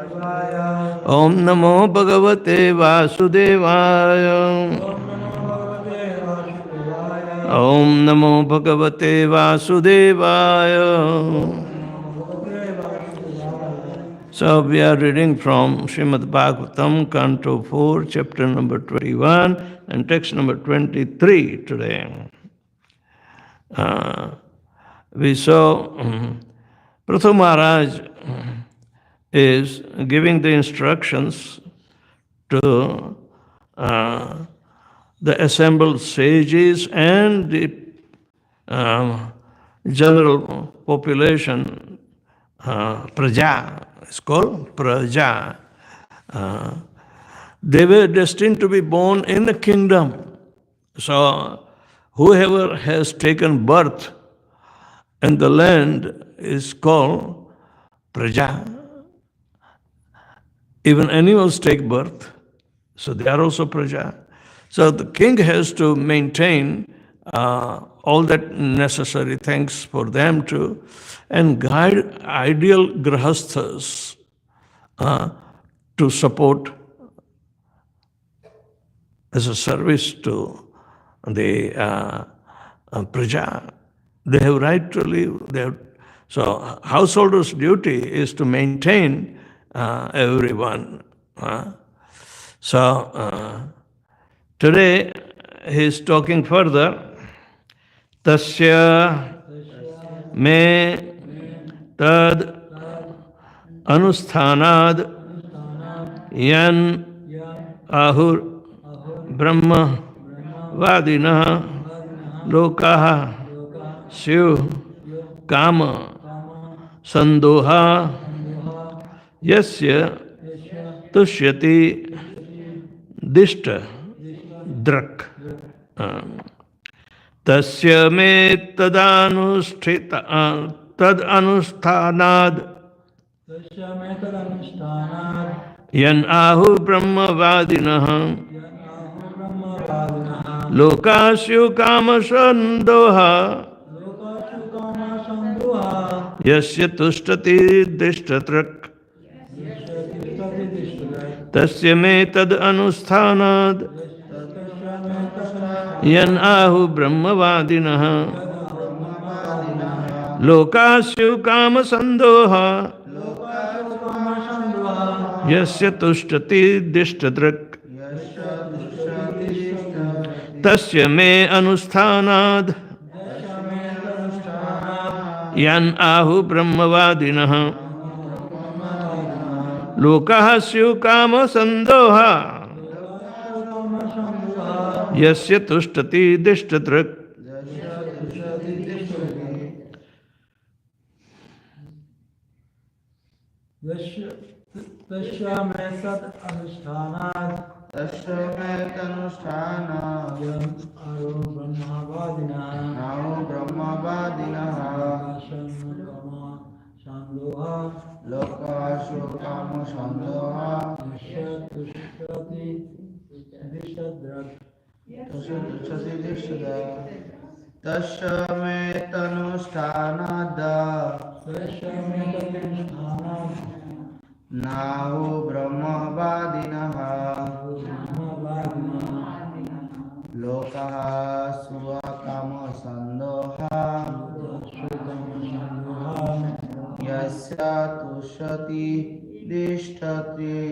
Om Namo Bhagavate Vasudevaya. Om Namo Bhagavate Vasudevaya. So we are reading from Srimad Bhagavatam, Canto 4, chapter number 21 and text number 23 today. We saw Prathu Maharaj is giving the instructions to the assembled sages and the general population, praja, it's called praja. They were destined to be born in the kingdom. So whoever has taken birth in the land is called praja. Even animals take birth, so they are also praja. So the king has to maintain all that necessary things for them to, and guide ideal grahasthas to support as a service to the praja. They have right to live. So householders' duty is to maintain everyone. So today he is talking further. Tasya me tad anusthanad yan ahur brahma vadina lokaha syu kama sandoha yasya tushyati dishta drak. Tasya me tad anusthanad yan ahu brahma vadinah lokasyu kama sandoha yasya tushtati dishtatrak. Tasya me tad anusthanad yan ahu brahma vadinah lokasyu kama sandoha yasya tushtati dishtadrak. Tasya me anusthanad yan ahu brahma vadinah lokasyu kama sandoha yasya tushtati dishtadrak. Tasya me tad anusthanad yam aro brahma vadinah lokashu kama sandoha yasya tushtati dishtadrak. Tasya me tanusthanad nahu brahma vadinah lokaha swakama sandoha yasya tushyati dishtati.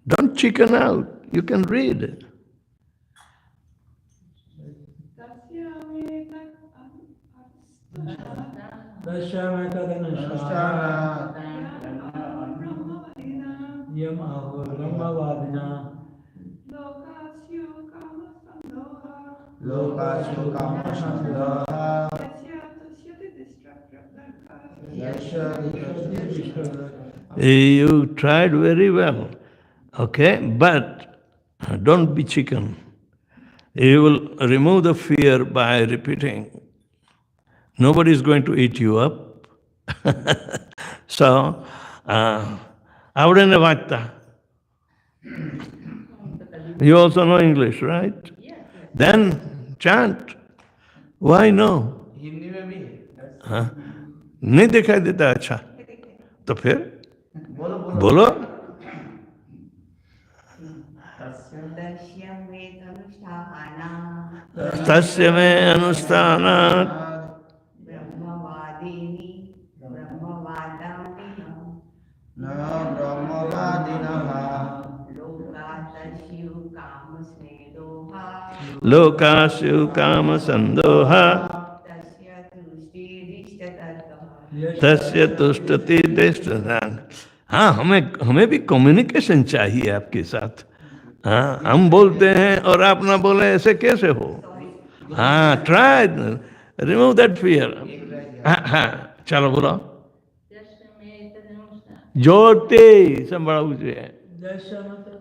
Don't chicken out. You can read. Tasya me tad anusthanad yam ahu brahma vadinah lokashu kama sandoha yasya tushyati dishtadrak. You tried very well, okay? But don't be chicken. You will remove the fear by repeating. Nobody is going to eat you up. So, Avrenavakta. You also know English, right? Then chant. Why no? Hindi में भी है। हाँ, नहीं दिखाई देता अच्छा, तो फिर बोलो बोलो बोलो। तस्य में अनुष्ठानात् ब्रह्मवादिनी ब्रह्मवादानिः न ब्रह्मवादिनः लोकातस्यु कामस्नेदोहा लोकासु काम संदोहा तस्य तुष्टिरिष्टतत्त्वः तस्य तुष्टति दृष्टदान। हाँ, हमें भी कम्युनिकेशन चाहिए आपके साथ। हाँ, हम बोलते हैं और आप ना बोले, ऐसे कैसे हो? हाँ, ट्राई रिमूव दैट फियर। हाँ, चलो बोलो। ज्योति सब बड़ा ऊंचे है।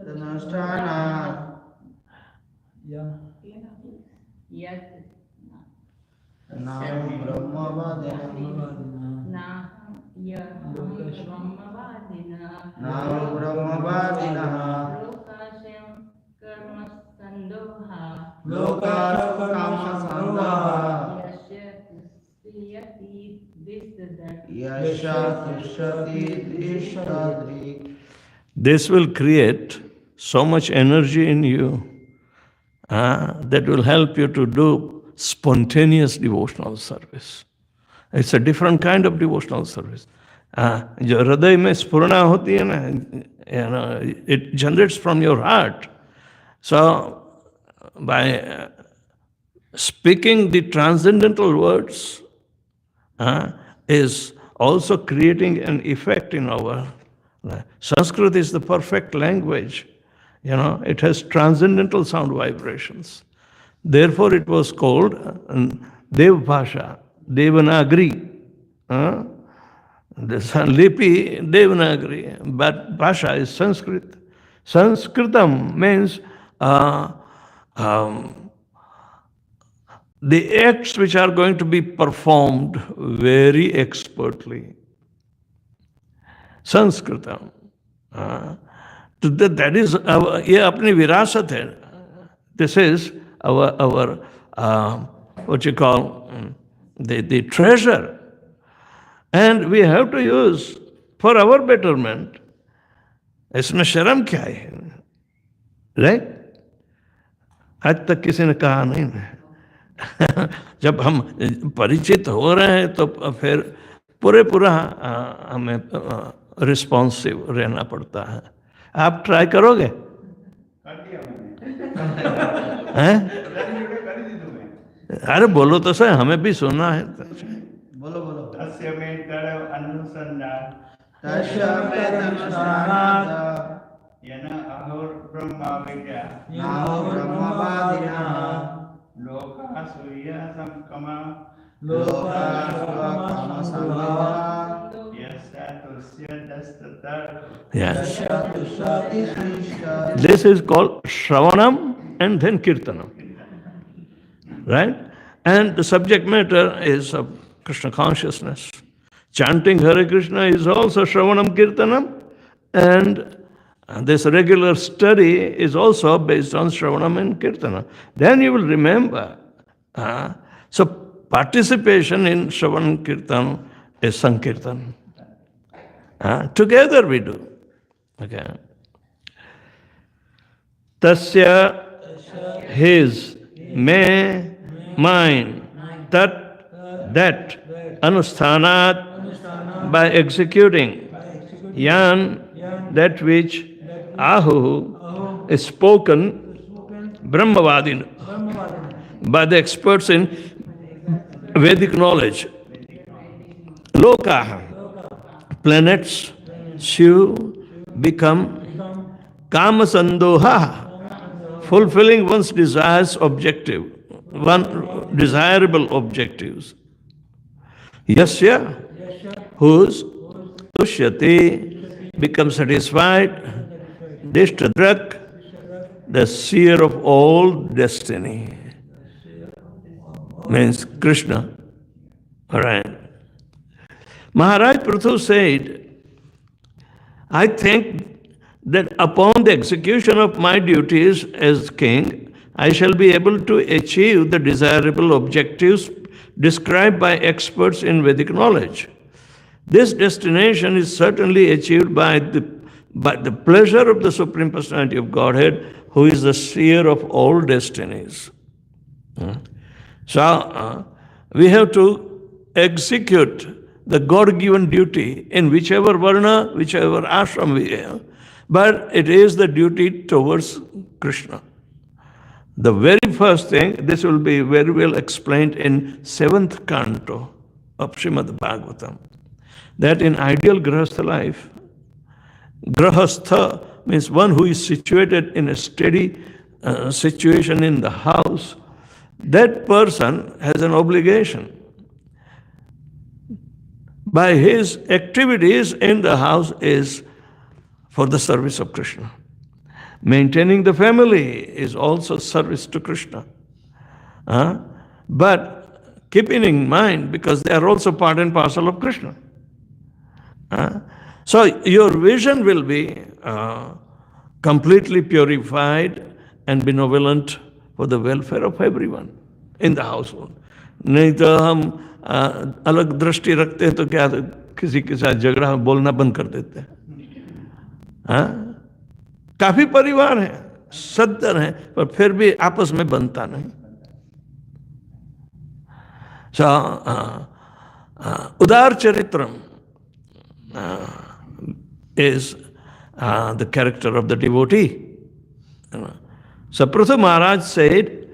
अनुष्ठानात् न ब्रह्मवादिनः लोकासु कामसंदोहा यस्य तुष्यति इष्टदृक्। This will create so much energy in you that will help you to do spontaneous devotional service. It's a different kind of devotional service. जो हृदय में स्फुरणा होती है ना, it generates from your heart. So by speaking the transcendental words is also creating an effect in our life. Sanskrit is the perfect language. It has transcendental sound vibrations. Therefore, it was called Dev Bhasha, Devanagari. The Lipi, Devanagari, but Bhasha is Sanskrit. Sanskritam means the acts which are going to be performed very expertly. Sanskritam. That is our, ये अपनी विरासत है. This is our what you call the treasure. And we have to use for our betterment. इसमें शर्म क्या है? Right? आज तक किसी ने कहा नहीं है। जब हम परिचित हो रहे हैं तो फिर पूरा हमें रिस्पॉन्सिव रहना पड़ता है। आप ट्राई करोगे? हैं? अरे बोलो तो सही, हमें भी सुनना है। बोलो बोलो। तस्य मे तड़व अनुसंधान तस्य अनुष्ठानात् यन अहोर ब्रह्मा विद्या नाहो ब्रह्मवादिनः लोकासुर्य समकमा लोकासु कामसंदोहा यस्य तुष्य दस्ततर। Yes. यस्य तुष्यति इष्टदृक्। This is called Shravanam and then Kirtanam. Right? And the subject matter is of Krishna consciousness. Chanting Hare Krishna is also Shravanam Kirtanam, and this regular study is also based on Shravanam and Kirtanam. Then you will remember. So participation in Shravanam Kirtan is Sankirtan. Together we do. Okay. Tasya, his, me, mine, that, anusthanat, by executing, yan, that which, ahu, is spoken, brahmavadin, by the experts in Vedic knowledge. Lokaha, planets, Shiv, become kamasandoha, fulfilling one's desires objective, one desirable objectives. Yasya, whose tushyati, becomes satisfied, dishtadrak, the seer of all destiny, means Krishna. All right. Maharaj Prithu said, I think that upon the execution of my duties as king, I shall be able to achieve the desirable objectives described by experts in Vedic knowledge. This destination is certainly achieved by the pleasure of the Supreme Personality of Godhead, who is the seer of all destinies. So, we have to execute the God-given duty in whichever varna, whichever ashram we have, but it is the duty towards Krishna. The very first thing, this will be very well explained in 7th canto of Srimad Bhagavatam, that in ideal grahastha life, grahastha means one who is situated in a steady situation in the house, that person has an obligation. By his activities in the house is for the service of Krishna. Maintaining the family is also service to Krishna. But keeping in mind, because they are also part and parcel of Krishna. So your vision will be completely purified and benevolent for the welfare of everyone in the household. नहीं तो हम अलग दृष्टि रखते हैं तो क्या किसी के साथ झगड़ा बोलना बंद कर देते हैं. काफी परिवार हैं, सद्दर हैं, पर फिर भी आपस में बनता नहीं. उदार Charitram is the character of the devotee. So Prithu Maharaj said,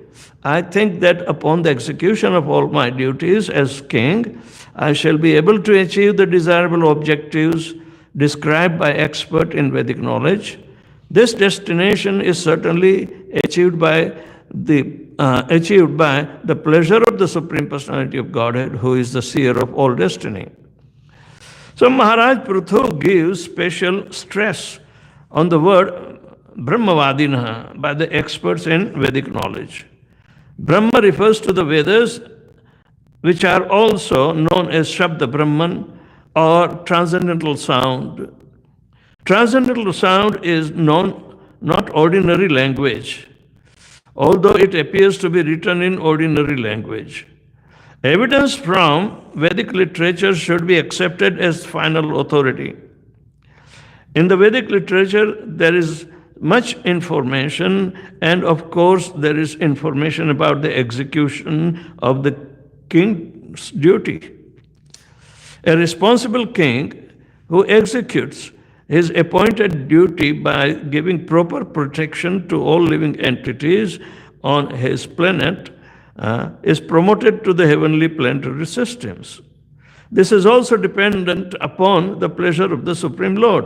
I think that upon the execution of all my duties as king, I shall be able to achieve the desirable objectives described by expert in Vedic knowledge. This destination is certainly achieved by the pleasure of the Supreme Personality of Godhead, who is the seer of all destiny. So Maharaj Prithu gives special stress on the word Brahmavadina by the experts in Vedic knowledge. Brahma refers to the Vedas, which are also known as Shabda Brahman or transcendental sound. Transcendental sound is not ordinary language, although it appears to be written in ordinary language. Evidence from Vedic literature should be accepted as final authority. In the Vedic literature, there is much information, and of course, there is information about the execution of the king's duty. A responsible king who executes his appointed duty by giving proper protection to all living entities on his planet is promoted to the heavenly planetary systems. This is also dependent upon the pleasure of the Supreme Lord.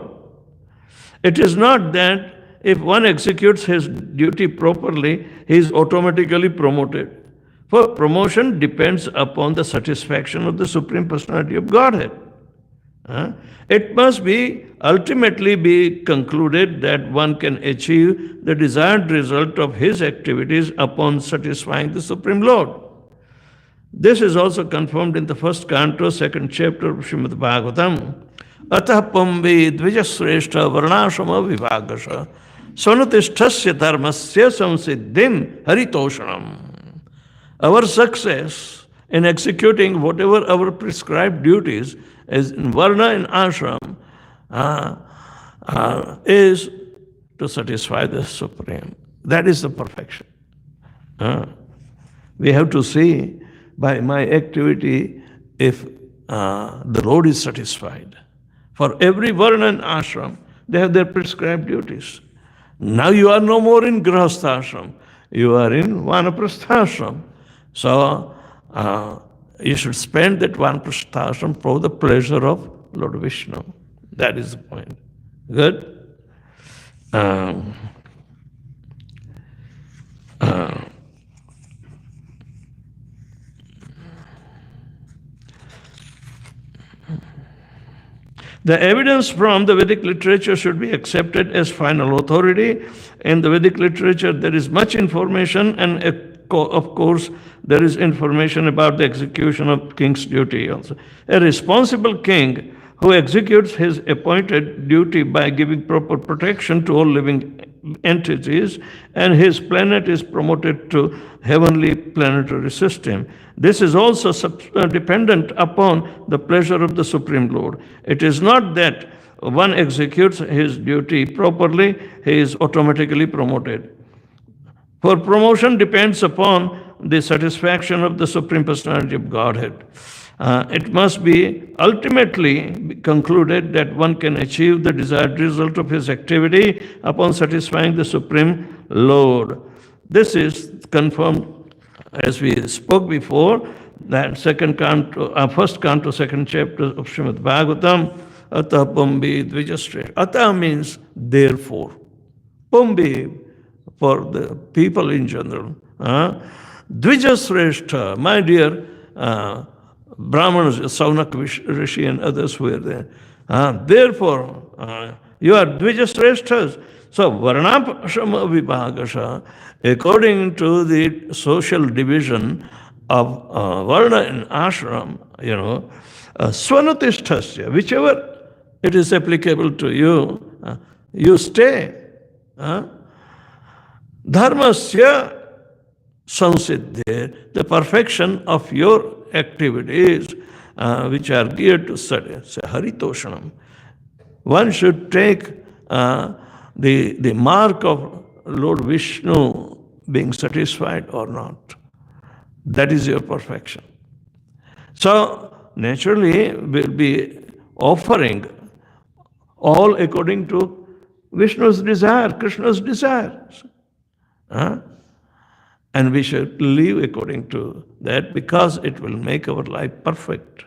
It is not that if one executes his duty properly, he is automatically promoted. For promotion depends upon the satisfaction of the Supreme Personality of Godhead. It must ultimately be concluded that one can achieve the desired result of his activities upon satisfying the Supreme Lord. This is also confirmed in the first canto, second chapter of Srimad Bhagavatam. Atah pambi dvijasreshta varnashama vivagasha svanutishthasya dharmasya samsiddhim haritoshanam. Our success in executing whatever our prescribed duties is in varna and ashram is to satisfy the Supreme. That is the perfection. We have to see by my activity if the Lord is satisfied. For every varna and ashram, they have their prescribed duties. Now you are no more in grahastha ashram. You are in vanaprastha ashram. So you should spend that vanaprastha ashram for the pleasure of Lord Vishnu. That is the point. Good? The evidence from the Vedic literature should be accepted as final authority. In the Vedic literature, there is much information, and of course, there is information about the execution of king's duty also. A responsible king who executes his appointed duty by giving proper protection to all living entities, and his planet is promoted to heavenly planetary system. This is also dependent upon the pleasure of the Supreme Lord. It is not that one executes his duty properly, he is automatically promoted. For promotion depends upon the satisfaction of the Supreme Personality of Godhead. It must be ultimately concluded that one can achieve the desired result of his activity upon satisfying the Supreme Lord. This is confirmed, as we spoke before, that first canto, second chapter of Srimad Bhagavatam, Atah Pumbi Dvijastre. Atah means therefore. Pumbi, for the people in general. Dvijasreshta, my dear Brahmanas, Saunak Rishi and others were there. Therefore, you are Dvijasreshtas. So, Varnashama Vibhagasha, according to the social division of Varna and Ashram, Swanutishtasya, whichever it is applicable to you, you stay. Dharmasya sansiddhe, the perfection of your activities which are geared to study. Say haritoshanam. One should take the mark of Lord Vishnu being satisfied or not. That is your perfection. So naturally we'll be offering all according to Vishnu's desire, Krishna's desires. And we should live according to that because it will make our life perfect.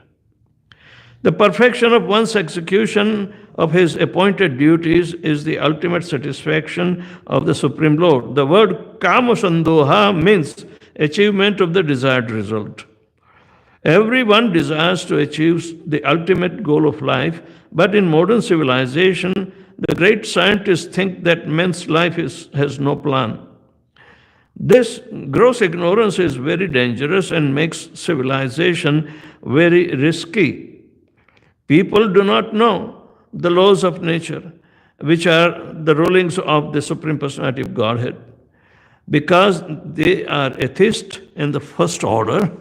The perfection of one's execution of his appointed duties is the ultimate satisfaction of the Supreme Lord. The word kamasandoha means achievement of the desired result. Everyone desires to achieve the ultimate goal of life, but in modern civilization, the great scientists think that man's life has no plan. This gross ignorance is very dangerous and makes civilization very risky. People do not know the laws of nature, which are the rulings of the Supreme Personality of Godhead. Because they are atheists in the first order,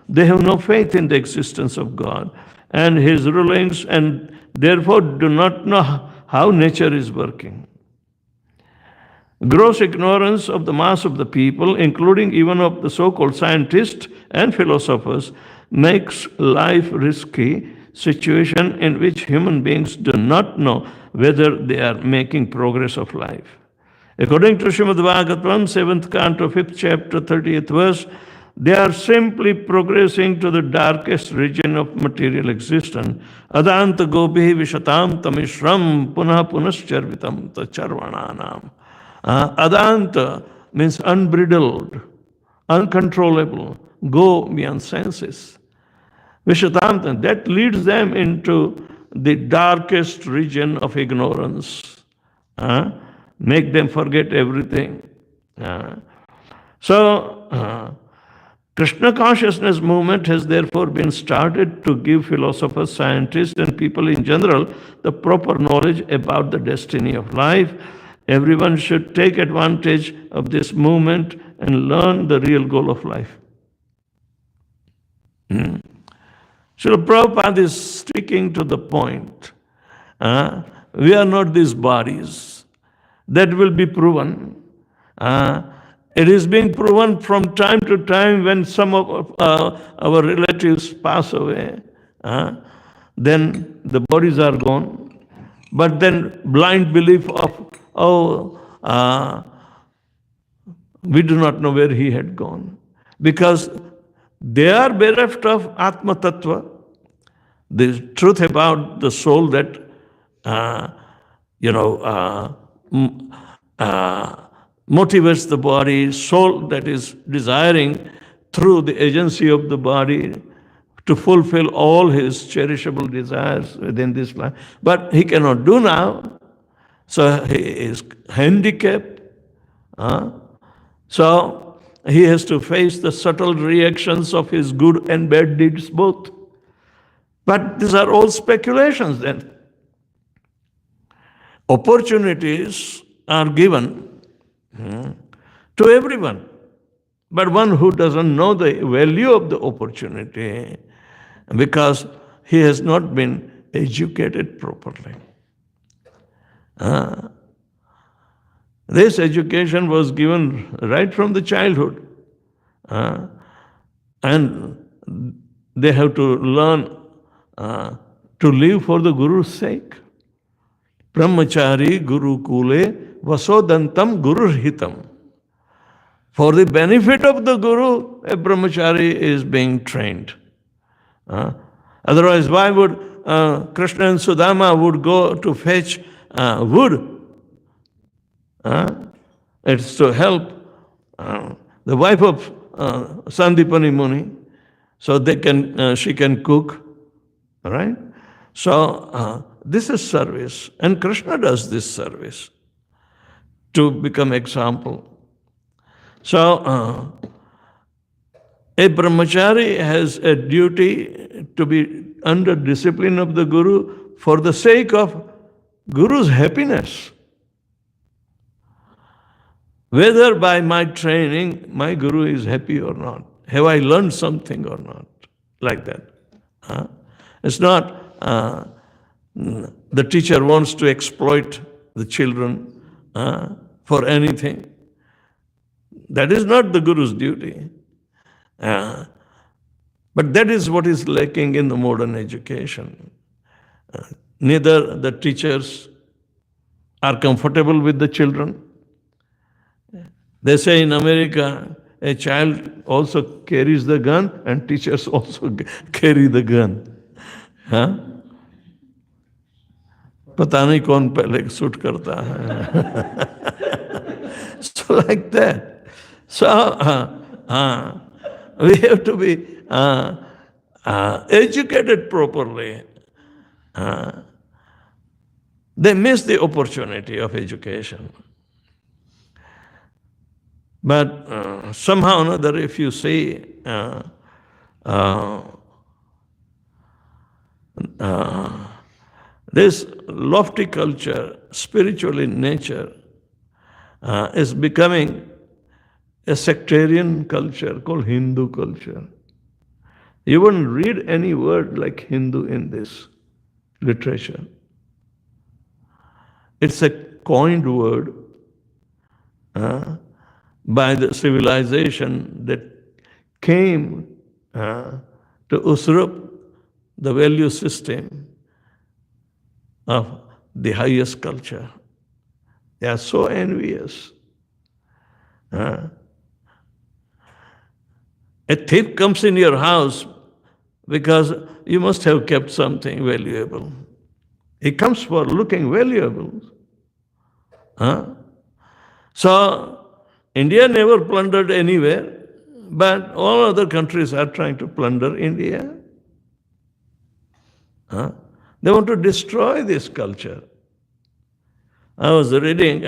they have no faith in the existence of God and His rulings, and therefore do not know how nature is working. Gross ignorance of the mass of the people, including even of the so-called scientists and philosophers, makes life risky situation in which human beings do not know whether they are making progress of life. According to Srimad Bhagavatam, 7th canto, 5th chapter, 30th verse, they are simply progressing to the darkest region of material existence. Adanta gopi vishatam tamishram punah punascharvitam tacharvananam. Adanta means unbridled, uncontrollable, go beyond senses. Vishatanta, that leads them into the darkest region of ignorance. Make them forget everything. Krishna consciousness movement has therefore been started to give philosophers, scientists, and people in general the proper knowledge about the destiny of life. Everyone should take advantage of this movement and learn the real goal of life. Srila Prabhupada is sticking to the point. We are not these bodies. That will be proven. It is being proven from time to time when some of our relatives pass away. Then the bodies are gone. But then blind belief of, we do not know where he had gone. Because they are bereft of Atma Tattva, the truth about the soul that, motivates the body, soul that is desiring through the agency of the body to fulfill all his cherishable desires within this life. But he cannot do now. So he is handicapped. So he has to face the subtle reactions of his good and bad deeds both. But these are all speculations then. opportunities are given to everyone. But one who doesn't know the value of the opportunity because he has not been educated properly. This education was given right from the childhood. And they have to learn to live for the Guru's sake. Brahmachari Guru Kule Vasodantam Guru Hitam. For the benefit of the Guru, a brahmachari is being trained. Otherwise, why would Krishna and Sudama would go to fetch wood? It's to help the wife of Sandipani Muni, so she can cook. All right? So this is service, and Krishna does this service to become example. So a brahmachari has a duty to be under discipline of the Guru for the sake of Guru's happiness. Whether by my training my Guru is happy or not. Have I learned something or not? Like that. It's not the teacher wants to exploit the children for anything. That is not the Guru's duty. But that is what is lacking in the modern education. Neither the teachers are comfortable with the children. They say in America, a child also carries the gun and teachers also carry the gun. पता नहीं कौन पहले shoot करता है. So like that. So we have to be educated properly. They miss the opportunity of education. But somehow or another, if you see this lofty culture, spiritual in nature, is becoming a sectarian culture called Hindu culture. You wouldn't read any word like Hindu in this literature. It's a coined word by the civilization that came to usurp the value system of the highest culture. They are so envious. A thief comes in your house because you must have kept something valuable. He comes for looking valuable. So, India never plundered anywhere, but all other countries are trying to plunder India. They want to destroy this culture. I was reading,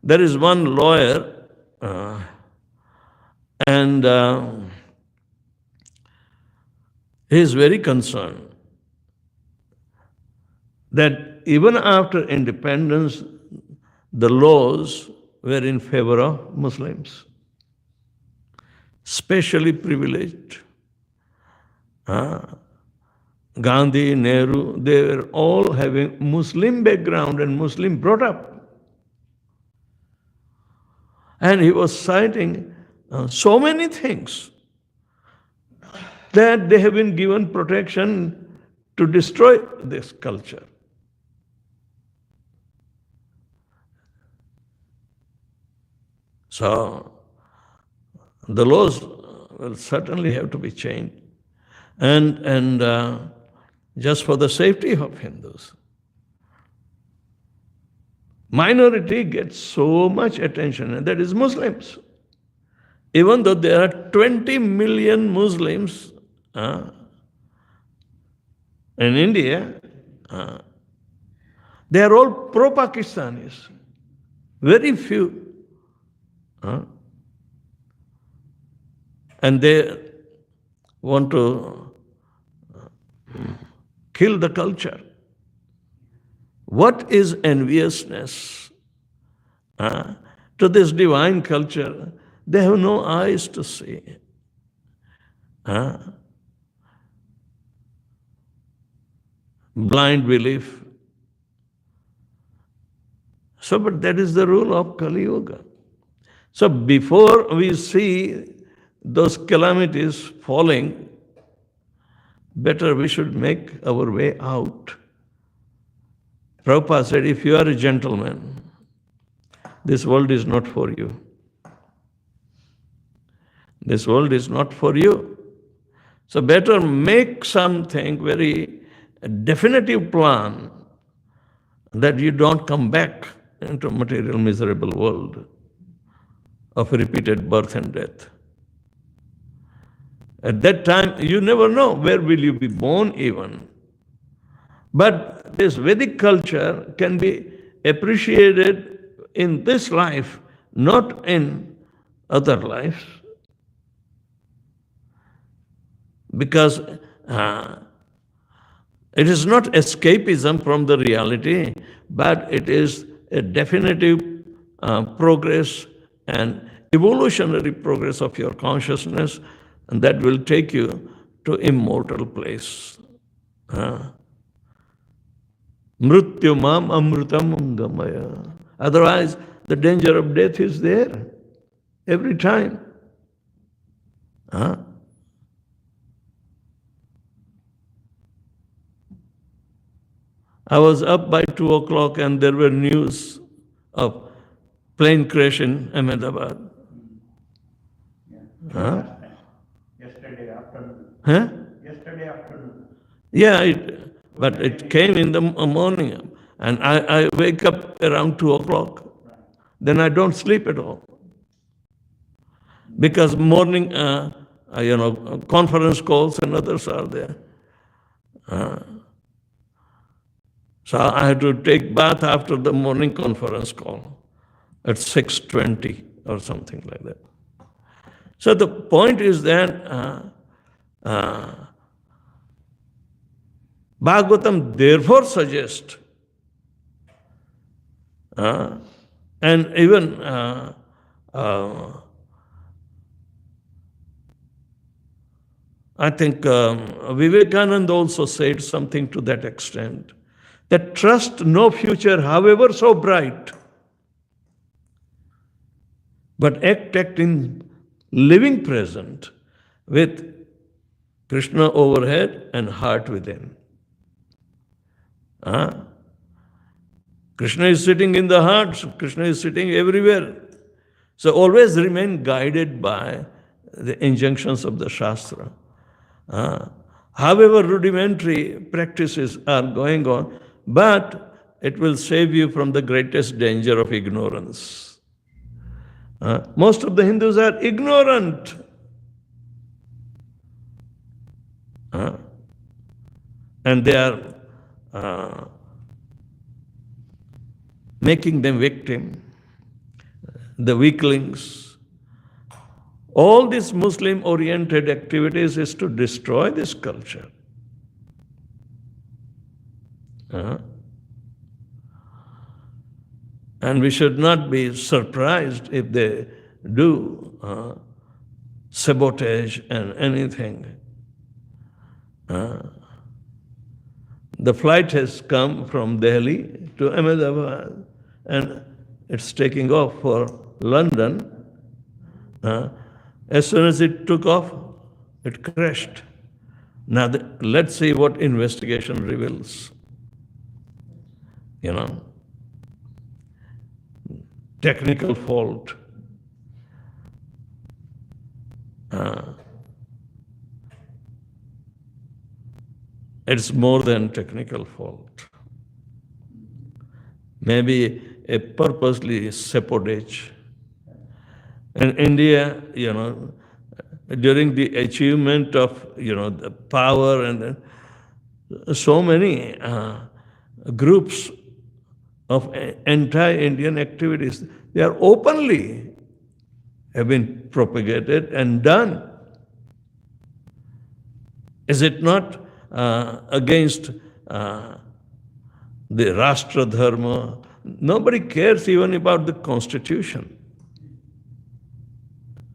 there is one lawyer, and he is very concerned that even after independence, the laws were in favor of Muslims, specially privileged. Gandhi, Nehru, they were all having Muslim background and Muslim brought up. And he was citing so many things that they have been given protection to destroy this culture. So, the laws will certainly have to be changed. And just for the safety of Hindus. Minority gets so much attention, and that is Muslims. Even though there are 20 million Muslims in India, they are all pro-Pakistanis. Very few. And they want to kill the culture. what is enviousness to this divine culture? They have no eyes to see. Blind belief. So, but that is the rule of Kali Yuga. So before we see those calamities falling, better we should make our way out. Prabhupada said, if you are a gentleman, this world is not for you. This world is not for you. So better make something very definitive plan that you don't come back into a material miserable world of repeated birth and death. At that time, you never know where will you be born even. But this Vedic culture can be appreciated in this life, not in other lives. Because it is not escapism from the reality, but it is a definitive progress and evolutionary progress of your consciousness, and that will take you to immortal place. Mrityu mam amrutam gamaya. Otherwise, the danger of death is there every time. I was up by 2 o'clock and there were news of plane crash in Ahmedabad. Yesterday afternoon. Huh? Yesterday afternoon. Yeah, but it came in the morning. And I wake up around 2 o'clock. Then I don't sleep at all. Because morning, conference calls and others are there. So I had to take bath after the morning conference call at 6:20 or something like that. So the point is that Bhagavatam therefore suggests, and even I think Vivekananda also said something to that extent, that trust no future, however so bright, but act in living present with Krishna overhead and heart within. Krishna is sitting in the heart, Krishna is sitting everywhere. So always remain guided by the injunctions of the Shastra. However rudimentary practices are going on, but it will save you from the greatest danger of ignorance. Most of the Hindus are ignorant. And they are making them victim, the weaklings. All these Muslim-oriented activities is to destroy this culture. And we should not be surprised if they do sabotage and anything. The flight has come from Delhi to Ahmedabad and it's taking off for London. As soon as it took off, it crashed. Now, let's see what investigation reveals. Technical fault. It's more than technical fault. Maybe a purposely sabotage. In India, during the achievement of, the power and so many groups of anti-Indian activities, they are openly have been propagated and done. Is it not against the Rashtra Dharma. Nobody cares even about the constitution.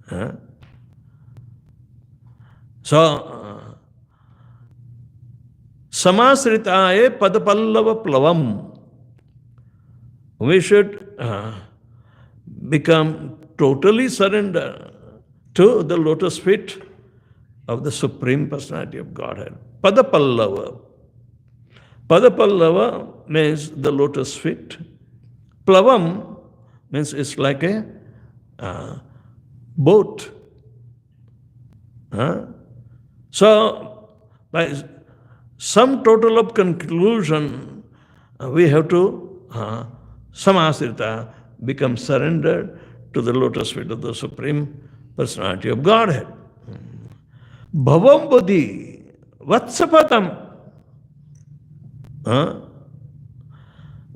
Huh? So, samasritaye padapallava plavam. We should become totally surrender to the lotus feet of the Supreme Personality of Godhead. Padapallava. Padapallava means the lotus feet. Plavam means it's like a boat. So, by some total of conclusion, we have to samasrita, become surrendered to the lotus feet of the Supreme Personality of Godhead. Bhavam buddhi, vatsapatam.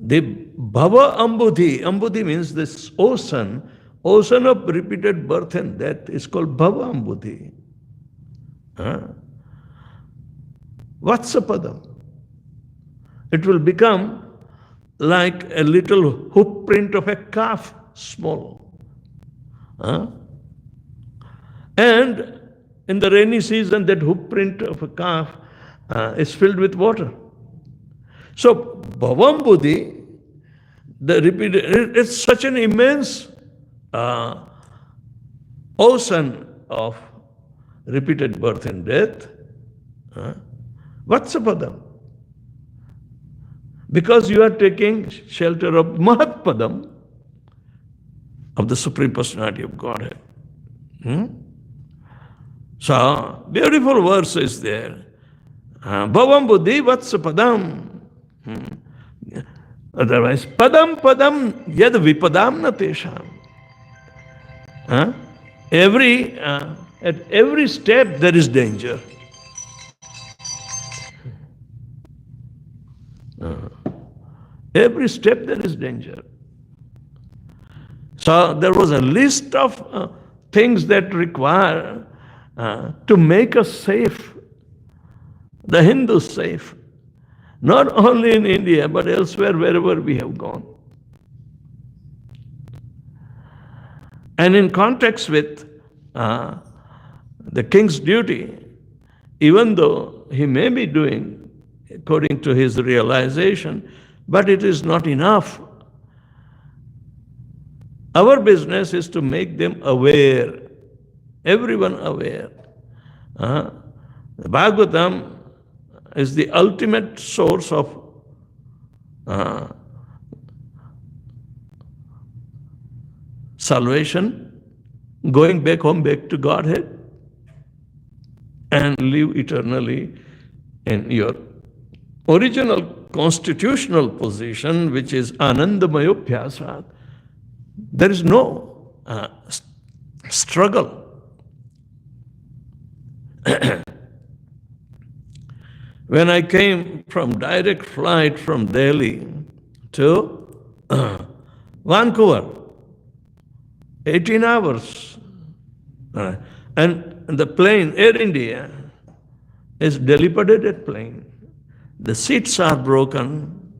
The bhava ambudhi, ambudhi means this ocean of repeated birth and death is called bhava ambudhi. Vatsapadam. It will become like a little hoof print of a calf, small. And in the rainy season, that hoof print of a calf is filled with water. So, Bhavam Buddhi, the repeated, it's such an immense ocean of repeated birth and death. Vatsapadam. Because you are taking shelter of Mahatpadam, of the Supreme Personality of Godhead. So, beautiful verse is there. Bhavam buddhi vatsapadam. Otherwise, padam padam yad vipadam na tesham. At every step there is danger. Every step there is danger. So there was a list of things that require to make us safe, the Hindus safe, not only in India but elsewhere wherever we have gone. And in context with the king's duty, even though he may be doing according to his realization, but it is not enough. Our business is to make them aware, everyone aware. The Bhagavatam is the ultimate source of salvation, going back home, back to Godhead, and live eternally in your original constitutional position, which is Anandamayophyasat. There is no struggle. When I came from direct flight from Delhi to Vancouver, 18 hours, and the plane, Air India, is dilapidated plane. The seats are broken.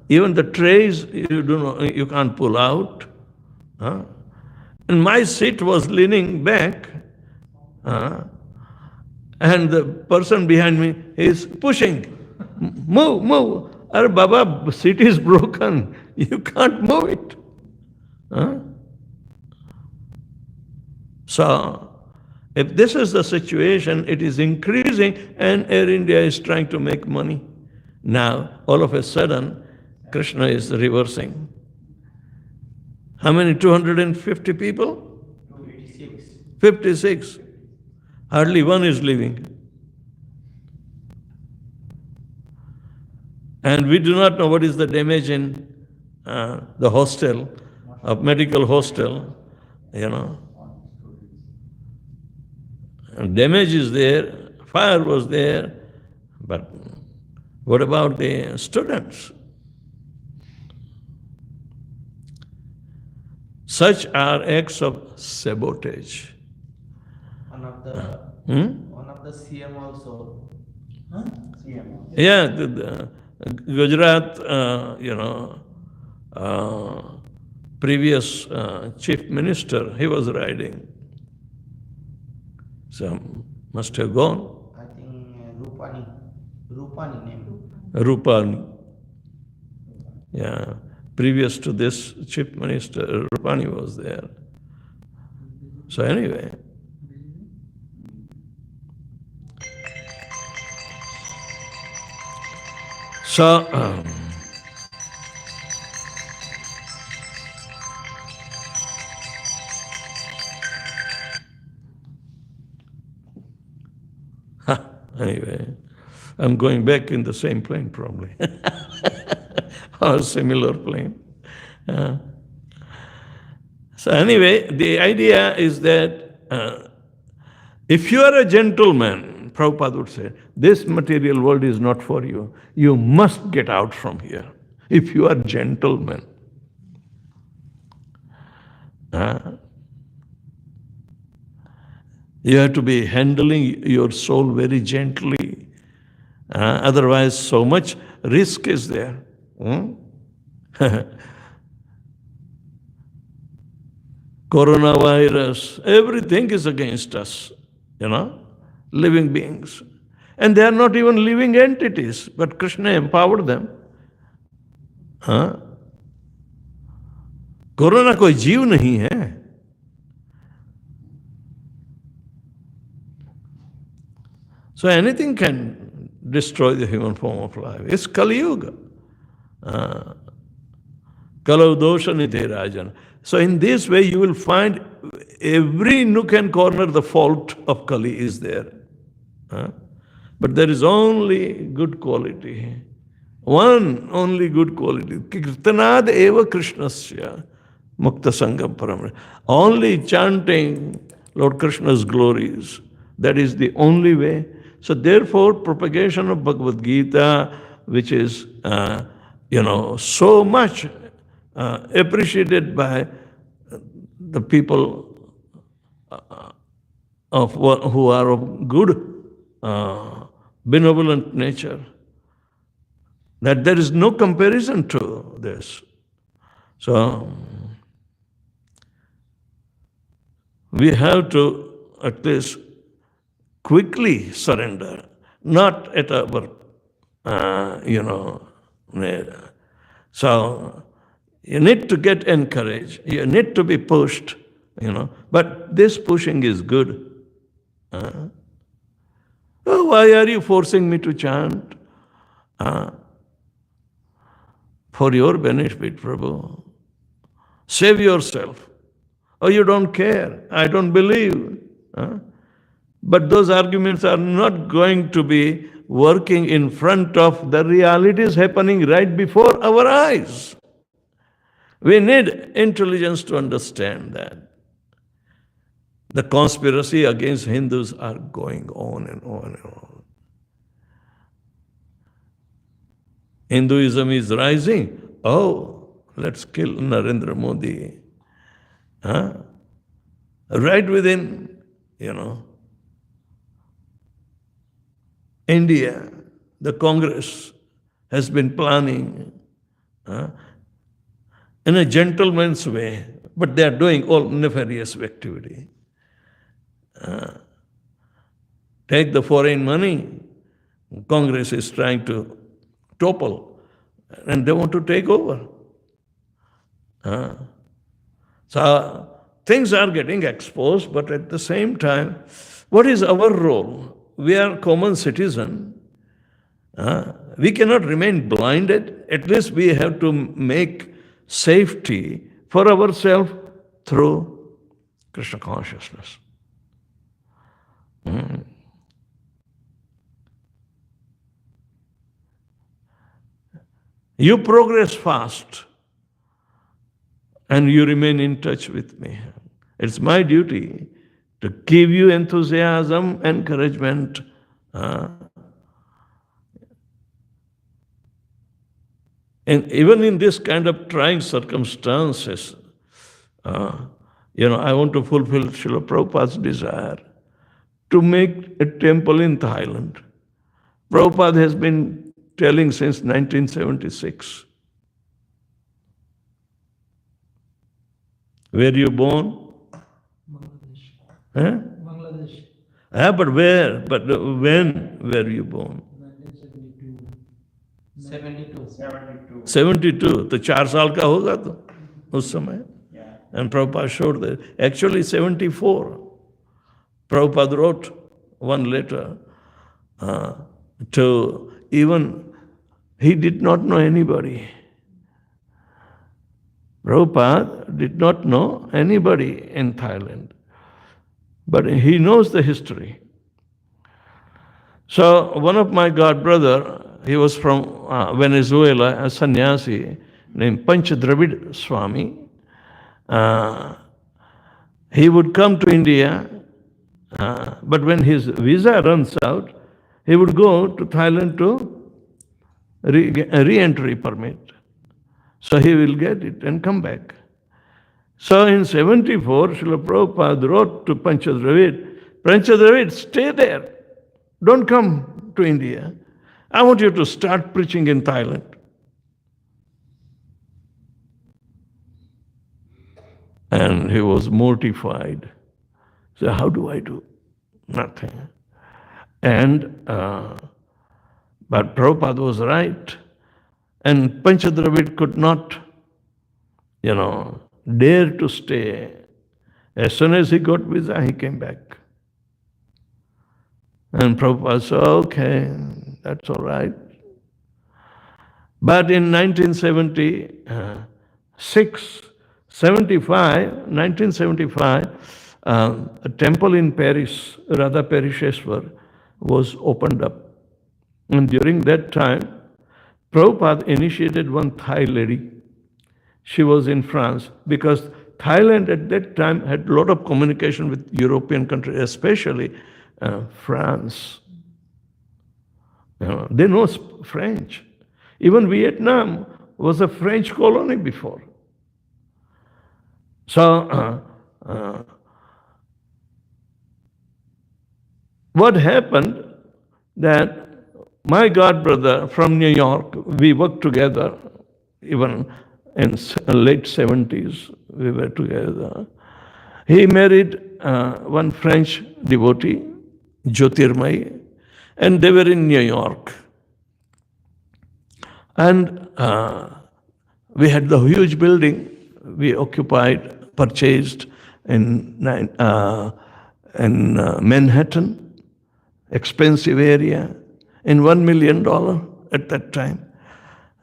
Even the trays you can't pull out. And my seat was leaning back, and the person behind me is pushing. Move, move. Arre Baba, seat is broken. You can't move it. So, if this is the situation, it is increasing, and Air India is trying to make money. Now, all of a sudden, Krishna is reversing. How many? 250 people? 56. 56. Hardly one is leaving. And we do not know what is the damage in the hostel, of medical hostel, And damage is there, fire was there, but what about the students? Such are acts of sabotage. One of the CM also. CM. Yeah, Gujarat, previous chief minister, he was riding. So must have gone. I think Rupani name. Rupan. Yeah. Previous to this chief minister, Rupani was there. So anyway. So anyway, I'm going back in the same plane probably. Or a similar plane. So anyway, the idea is that if you are a gentleman, Prabhupada would say, this material world is not for you. You must get out from here. If you are gentleman. You have to be handling your soul very gently. Otherwise, so much risk is there. Coronavirus, everything is against us, living beings. And they are not even living entities, but Krishna empowered them. Corona कोई जीव नहीं है. So anything can destroy the human form of life. It's Kali Yuga. Kalau dosha nidhe rajan. So in this way you will find every nook and corner the fault of Kali is there. But there is only good quality. One only good quality. Kirtanad eva Krishnasya mukta sangam param. Only chanting Lord Krishna's glories. That is the only way. So therefore, propagation of Bhagavad Gita, which is, so much appreciated by the people who are of good, benevolent nature, that there is no comparison to this. So we have to at least quickly surrender, not at our, So you need to get encouraged. You need to be pushed, But this pushing is good. Oh, why are you forcing me to chant? For your benefit, Prabhu. Save yourself. Oh, you don't care. I don't believe. But those arguments are not going to be working in front of the realities happening right before our eyes. We need intelligence to understand that. The conspiracy against Hindus are going on and on and on. Hinduism is rising. Oh, let's kill Narendra Modi. Right within, India, the Congress has been planning in a gentleman's way, but they are doing all nefarious activity. Take the foreign money, Congress is trying to topple, and they want to take over. So things are getting exposed, but at the same time, what is our role? We are common citizen. We cannot remain blinded. At least we have to make safety for ourselves through Krishna consciousness. You progress fast and you remain in touch with me. It's my duty to give you enthusiasm, encouragement. And even in this kind of trying circumstances, I want to fulfill Srila Prabhupada's desire to make a temple in Thailand. Prabhupada has been telling since 1976. Where you born? Bangladesh. Huh? Bangladesh. But where? But when were you born? 1972. 72. 72. 72. तो 4 साल का होगा तो उस समय. Yeah. And Prabhupada showed that. Actually 74. Prabhupada wrote one letter to even, he did not know anybody. Prabhupada did not know anybody in Thailand. But he knows the history. So one of my god brother, he was from Venezuela, a sannyasi named Panchadravid Swami. He would come to India, but when his visa runs out, he would go to Thailand to a re-entry permit. So he will get it and come back. So in 74, Srila Prabhupada wrote to Panchadravid, stay there. Don't come to India. I want you to start preaching in Thailand. And he was mortified. So how do I do? Nothing. And, but Prabhupada was right. And Panchadravid could not, dare to stay. As soon as he got visa, he came back. And Prabhupada said, okay, that's all right. But in 1975, a temple in Paris, Radha Parisheshwar, was opened up. And during that time, Prabhupada initiated one Thai lady. She was in France because Thailand at that time had a lot of communication with European countries, especially France. They know French. Even Vietnam was a French colony before. So, what happened that my god brother from New York, we worked together, even in late 70s, we were together. He married one French devotee, Jyotirmai, and they were in New York. And we had the huge building we occupied, purchased in Manhattan, expensive area, in $1 million at that time.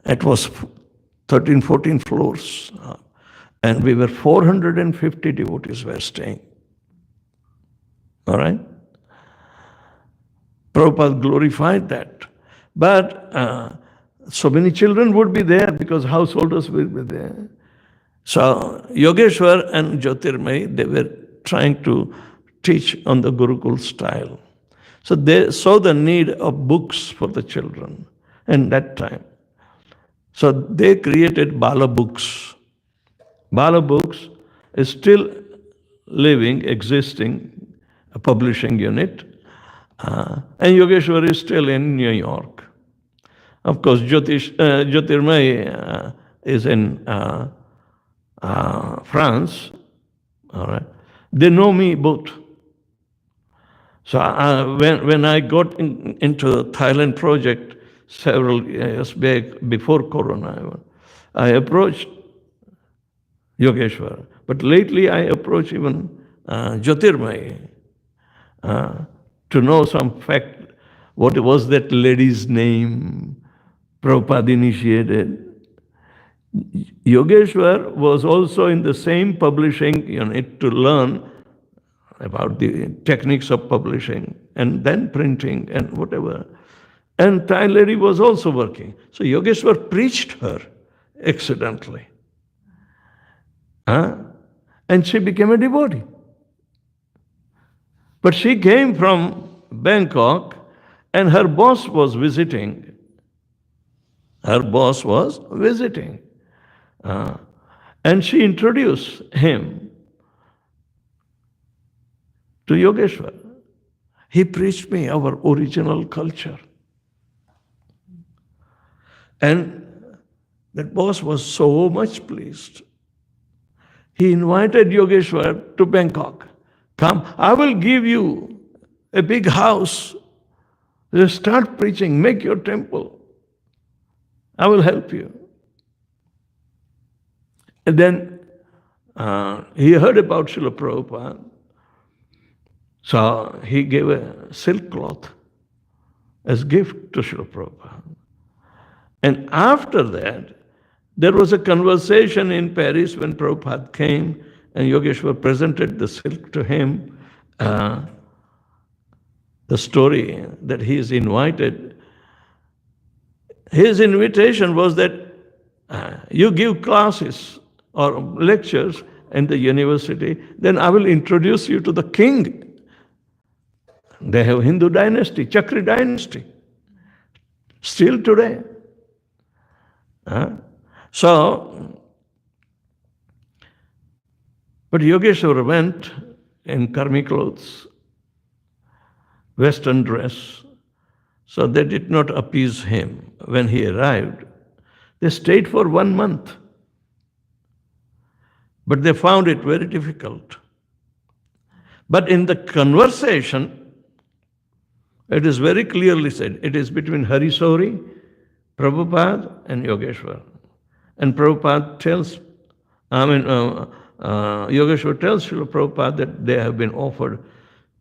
It was 13, 14 floors. And we were 450 devotees were staying. All right? Prabhupada glorified that. But so many children would be there because householders will be there. So Yogeshwar and Jyotirmai, they were trying to teach on the Gurukul style. So they saw the need of books for the children in that time. So they created Bala Books. Bala Books is still living, existing, a publishing unit. And Yogeshwar is still in New York. Of course, Jyotirmai is in France. All right. They know me both. So when I got into the Thailand project several years back, before Corona, I approached Yogeshwar. But lately I approached even Jyotirmai to know some fact, what was that lady's name Prabhupada initiated. Yogeshwar was also in the same publishing unit to learn about the techniques of publishing and then printing and whatever. And Thai lady was also working. So Yogeshwar preached her accidentally. And she became a devotee. But she came from Bangkok and her boss was visiting. And she introduced him to Yogeshwar. He preached me our original culture. And that boss was so much pleased. He invited Yogeshwar to Bangkok. Come, I will give you a big house. Just start preaching, make your temple. I will help you. And then he heard about Srila Prabhupada. So he gave a silk cloth as gift to Srila Prabhupada. And after that, there was a conversation in Paris when Prabhupada came and Yogeshwar presented the silk to him. The story that he is invited. His invitation was that you give classes or lectures in the university, then I will introduce you to the king. They have Hindu dynasty, Chakri dynasty, still today. So, but Yogeshwar went in karmi clothes, Western dress, so they did not appease him when he arrived. They stayed for 1 month, but they found it very difficult. But in the conversation, it is very clearly said, it is between Harisori, Prabhupada and Yogeshwar. And Prabhupada tells, Yogeshwar tells Srila Prabhupada that they have been offered.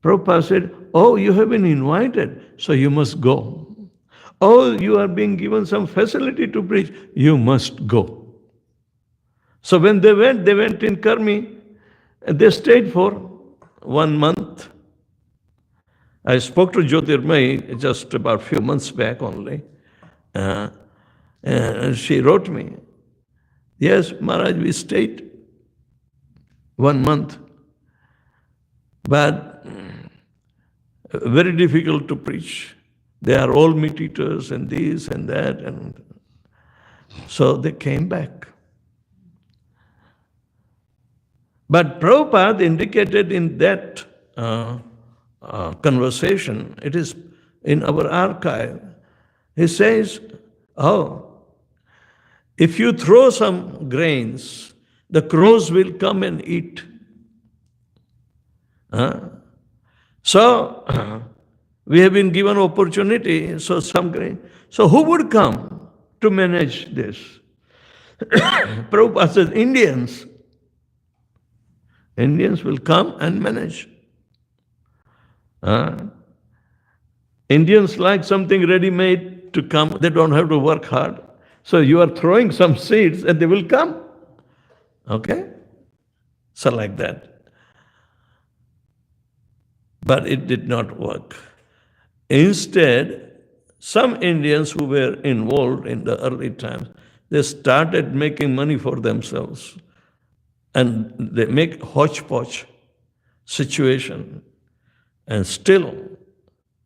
Prabhupada said, oh, you have been invited, so you must go. Oh, you are being given some facility to preach, you must go. So when they went in Karmi, and they stayed for 1 month. I spoke to Jyotirmai just about a few months back only. And she wrote me, yes, Maharaj, we stayed 1 month, but very difficult to preach. They are all meat eaters and this and that, and so they came back. But Prabhupada indicated in that conversation, it is in our archive, he says, oh, if you throw some grains, the crows will come and eat. So, we have been given opportunity, so some grain. So who would come to manage this? Prabhupada says, Indians. Indians will come and manage. Indians like something ready-made to come. They don't have to work hard. So you are throwing some seeds and they will come. Okay? So like that. But it did not work. Instead, some Indians who were involved in the early times, they started making money for themselves. And they make hodgepodge situation. And still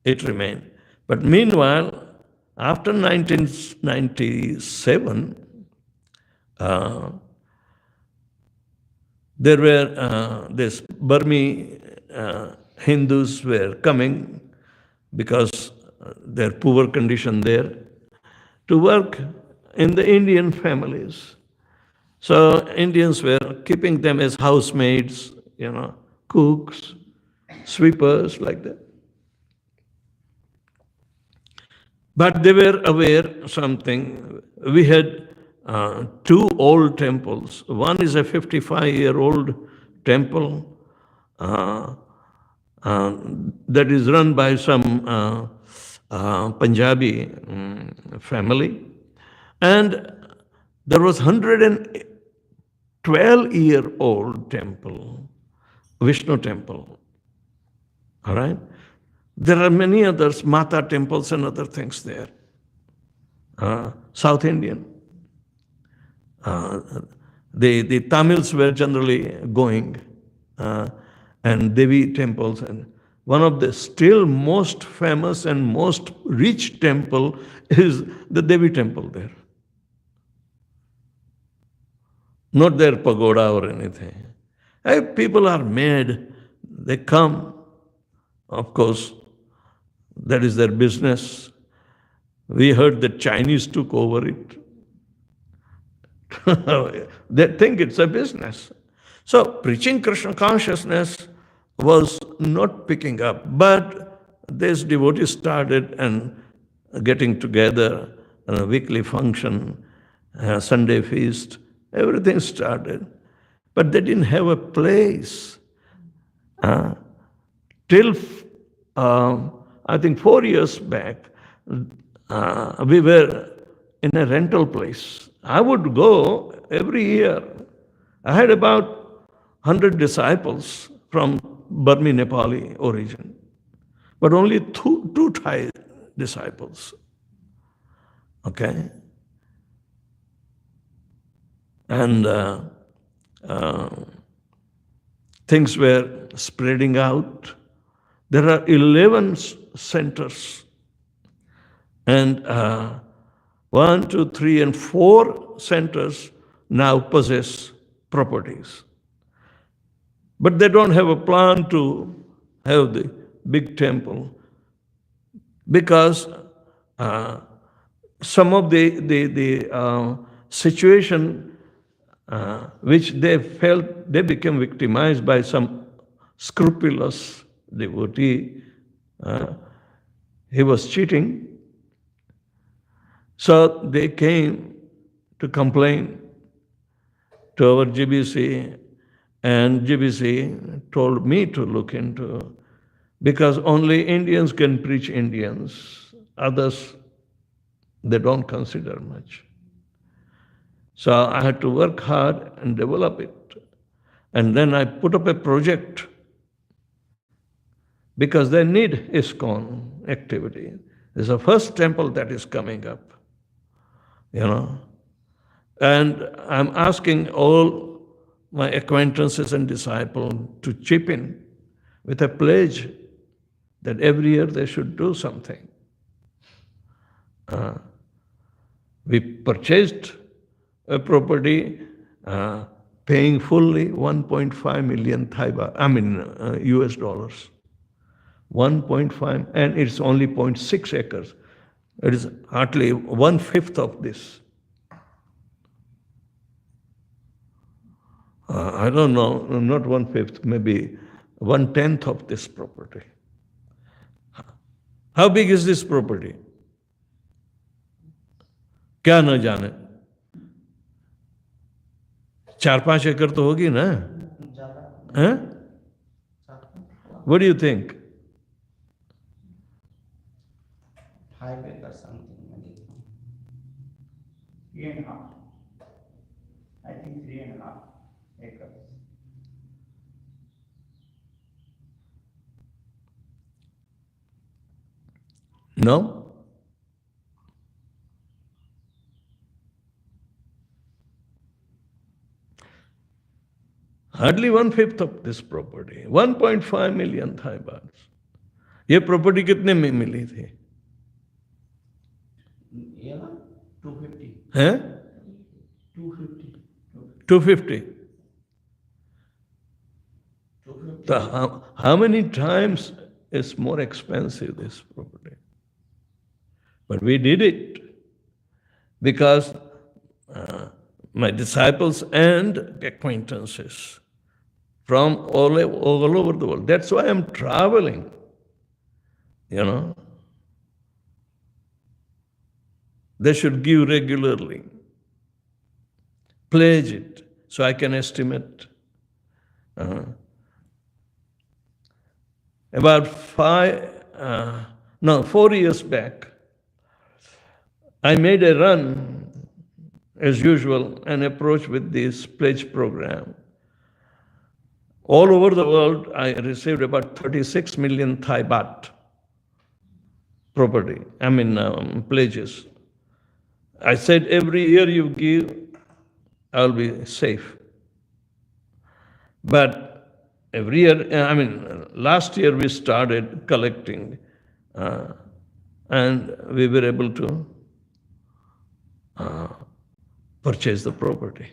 it remained. But meanwhile, after 1997, there were these Burmese Hindus were coming because their poor condition there to work in the Indian families. So Indians were keeping them as housemaids, cooks, sweepers, like that. But they were aware something. We had 2 old temples. One is a 55-year-old temple that is run by some Punjabi family. And there was 112-year-old temple, Vishnu temple. All right? There are many others, Mata temples and other things there. South Indian. The Tamils were generally going, and Devi temples. And one of the still most famous and most rich temple is the Devi temple there. Not their pagoda or anything. People are mad. They come. Of course, that is their business. We heard that Chinese took over it. They think it's a business. So preaching Krishna consciousness was not picking up, but these devotees started and getting together on a weekly function, Sunday feast, everything started. But they didn't have a place. Till I think 4 years back, we were in a rental place. I would go every year. I had about 100 disciples from Burmi Nepali origin, but only two Thai disciples. Okay? And things were spreading out. There are 11 centers. And 1, 2, 3, and 4 centers now possess properties. But they don't have a plan to have the big temple because some of the situation which they felt they became victimized by some scrupulous devotee. He was cheating. So they came to complain to our GBC, and GBC told me to look into, because only Indians can preach Indians. Others, they don't consider much. So I had to work hard and develop it. And then I put up a project because they need ISKCON activity. It's the first temple that is coming up, And I'm asking all my acquaintances and disciples to chip in with a pledge that every year they should do something. We purchased a property paying fully 1.5 million US dollars. 1.5, and it's only 0.6 acres. It is hardly 1/5 of this. I don't know, not 1/5, maybe 1/10 of this property. How big is this property? क्या न जाने, 4-5 एकड़ तो होगी ना? हैं? What do you think? 5 acres something, maybe. 3.5. I think 3.5 acres. No? Hardly 1/5 of this property. 1.5 million Thai bahts. ये property कितने में मिली थी? Yeah, 250. हैं? 250. 250. 250. So how many times is more expensive this property? But we did it because my disciples and acquaintances from all over the world. That's why I'm traveling, They should give regularly. Pledge it so I can estimate. About 4 years back, I made a run, as usual, an approach with this pledge program. All over the world, I received about 36 million Thai baht property, pledges. I said, every year you give, I'll be safe. But every year, last year we started collecting, and we were able to purchase the property.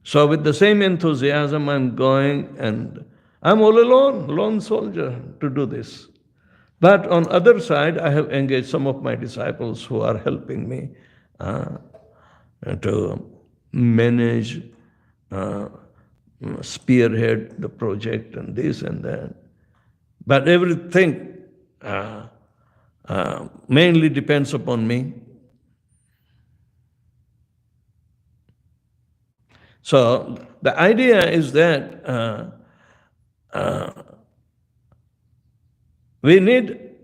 So with the same enthusiasm, I'm going, and I'm all alone, lone soldier to do this. But on other side, I have engaged some of my disciples who are helping me uh, to manage, uh, spearhead the project and this and that. But everything mainly depends upon me. So the idea is that we need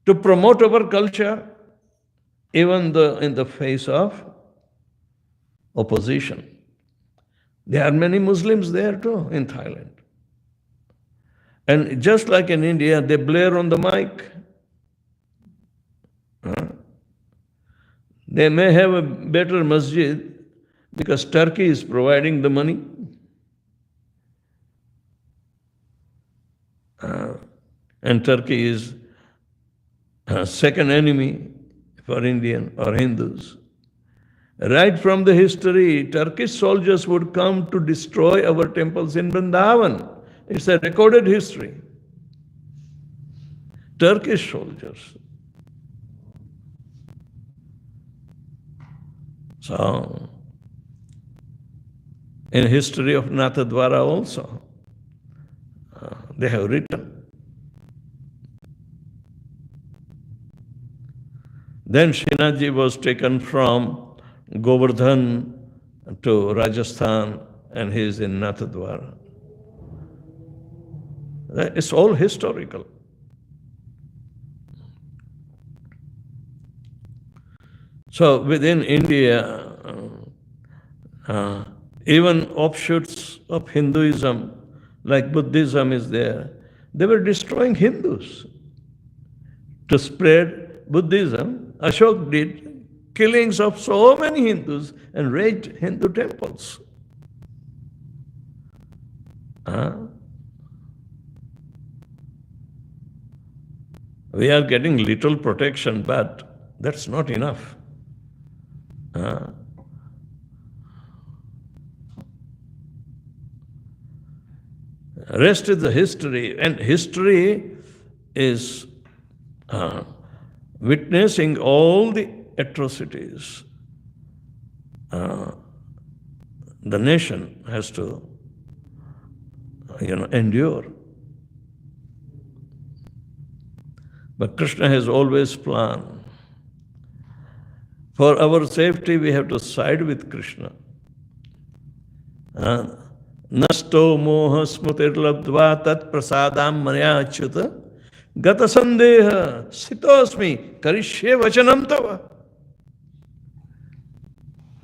to promote our culture even in the face of opposition. There are many Muslims there too in Thailand. And just like in India, they blare on the mic. They may have a better masjid because Turkey is providing the money. And Turkey is a second enemy for Indian or Hindus. Right from the history, Turkish soldiers would come to destroy our temples in Vrindavan. It's a recorded history. Turkish soldiers. So, in history of Nathdwara also, they have written. Then Srinathji was taken from Govardhan to Rajasthan and he is in Nathdwara. It's all historical. So within India, even offshoots of Hinduism, like Buddhism is there, they were destroying Hindus. To spread Buddhism, Ashok did killings of so many Hindus and raided Hindu temples. We are getting little protection, but that's not enough. Rest is the history, and history is witnessing all the atrocities. The nation has to, endure. But Krishna has always planned. For our safety, we have to side with Krishna. Nasto moha smritirlabdva tat prasadam maya achyuta gata sandeha sitosmi karishye vachanam tava.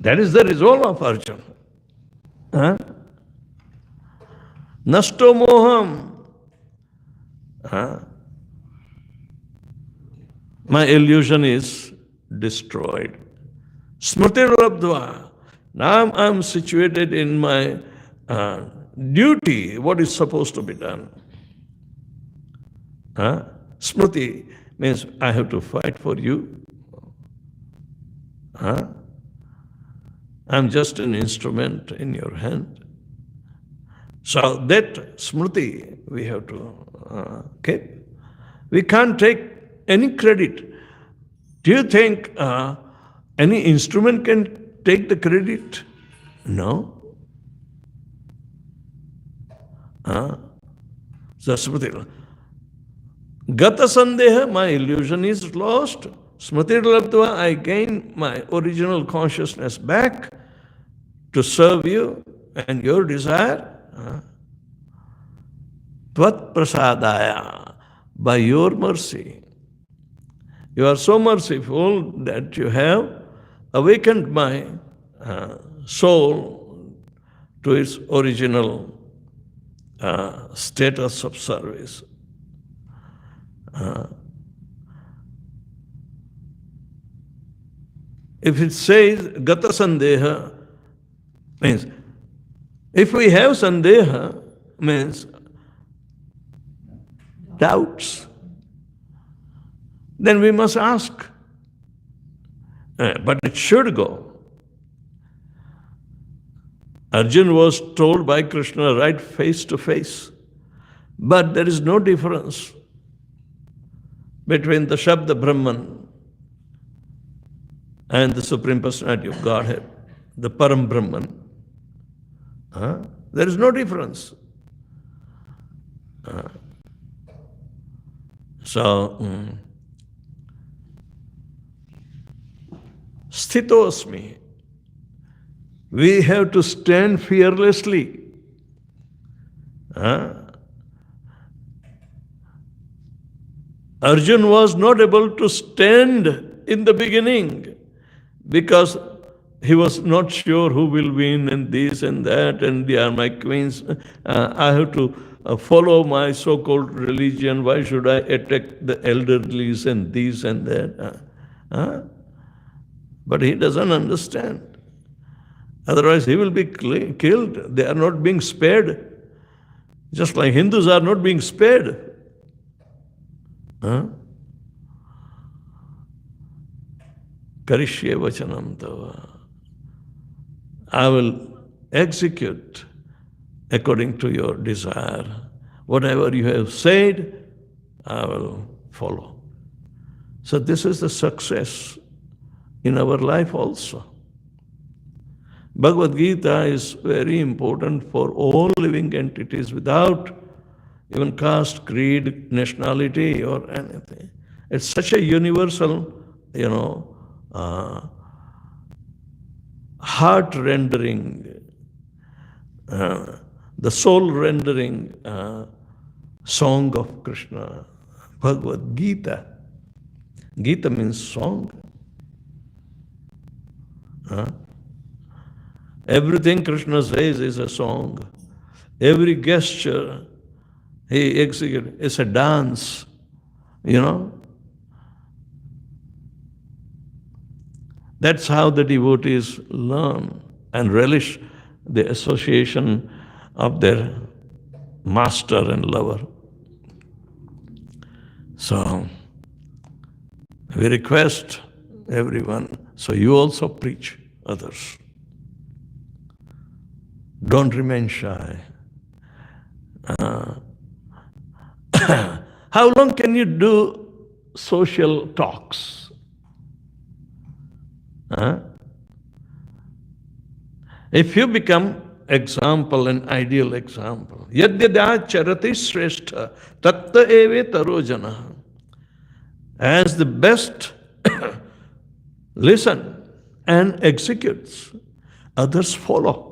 That is the resolve of Arjuna. Nasto moham. My illusion is destroyed. Smritirlabdva. Now I am situated in my duty, what is supposed to be done. Smriti means I have to fight for you. I'm just an instrument in your hand. So that smriti we have to keep. We can't take any credit. Do you think any instrument can take the credit? No. So smriti. Gata sandeha, my illusion is lost. Smriti labdva, I gain my original consciousness back to serve you and your desire. Tvat prasadaya, by your mercy. You are so merciful that you have awakened my soul to its original status of service. If it says gata sandeha, means if we have sandeha, means doubts, then we must ask. But it should go. Arjuna was told by Krishna right face to face. But there is no difference between the Shabda Brahman and the Supreme Personality of Godhead, the Param Brahman. There is no difference. Sthitosmi. We have to stand fearlessly. Arjun was not able to stand in the beginning because he was not sure who will win and this and that, and they are my queens. I have to follow my so-called religion. Why should I attack the elderlies and this and that? But he doesn't understand. Otherwise, he will be killed. They are not being spared. Just like Hindus are not being spared. Karishye vachanam tava. I will execute according to your desire. Whatever you have said, I will follow. So this is the success in our life also. Bhagavad Gita is very important for all living entities without even caste, creed, nationality or anything. It's such a universal, heart-rendering, the soul-rendering song of Krishna, Bhagavad Gita. Gita means song. Everything Krishna says is a song. Every gesture he executes is a dance, That's how the devotees learn and relish the association of their master and lover. So, we request everyone, so you also preach others. Don't remain shy. How long can you do social talks? If you become example, an ideal example, yadyada charati shrestha tatta eve tarojana. As the best listen and executes, others follow.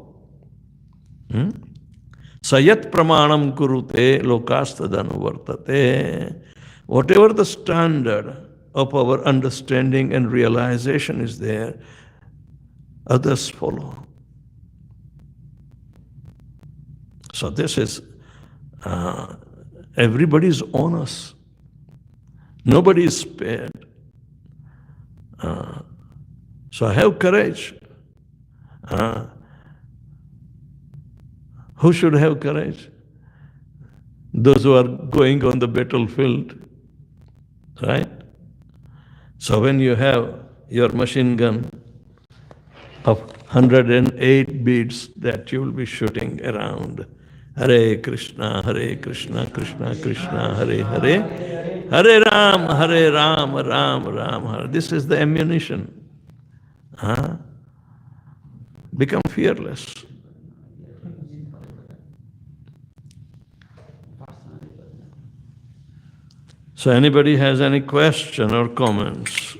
Sayat pramanam kurute lokastadanu vartate. Whatever the standard of our understanding and realization is there, others follow. So this is, everybody is on us. Nobody is spared. So have courage. Who should have courage? Those who are going on the battlefield, right? So when you have your machine gun of 108 beads that you will be shooting around, Hare Krishna, Krishna Krishna, Hare Hare, Hare Ram, Ram Ram, Hare. This is the ammunition. Become fearless. So anybody has any question or comments?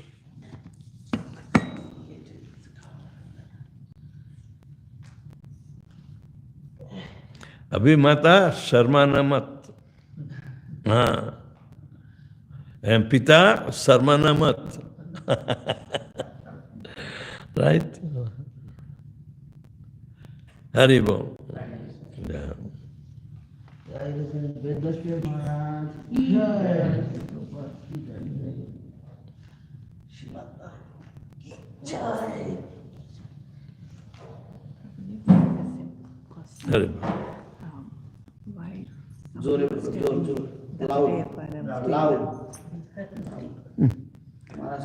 Abhi mata sharmana mat. And pita sarmana mat. Right? Haribol. Yeah. Vedavyasapriya Maharaj. Haribol. Loud.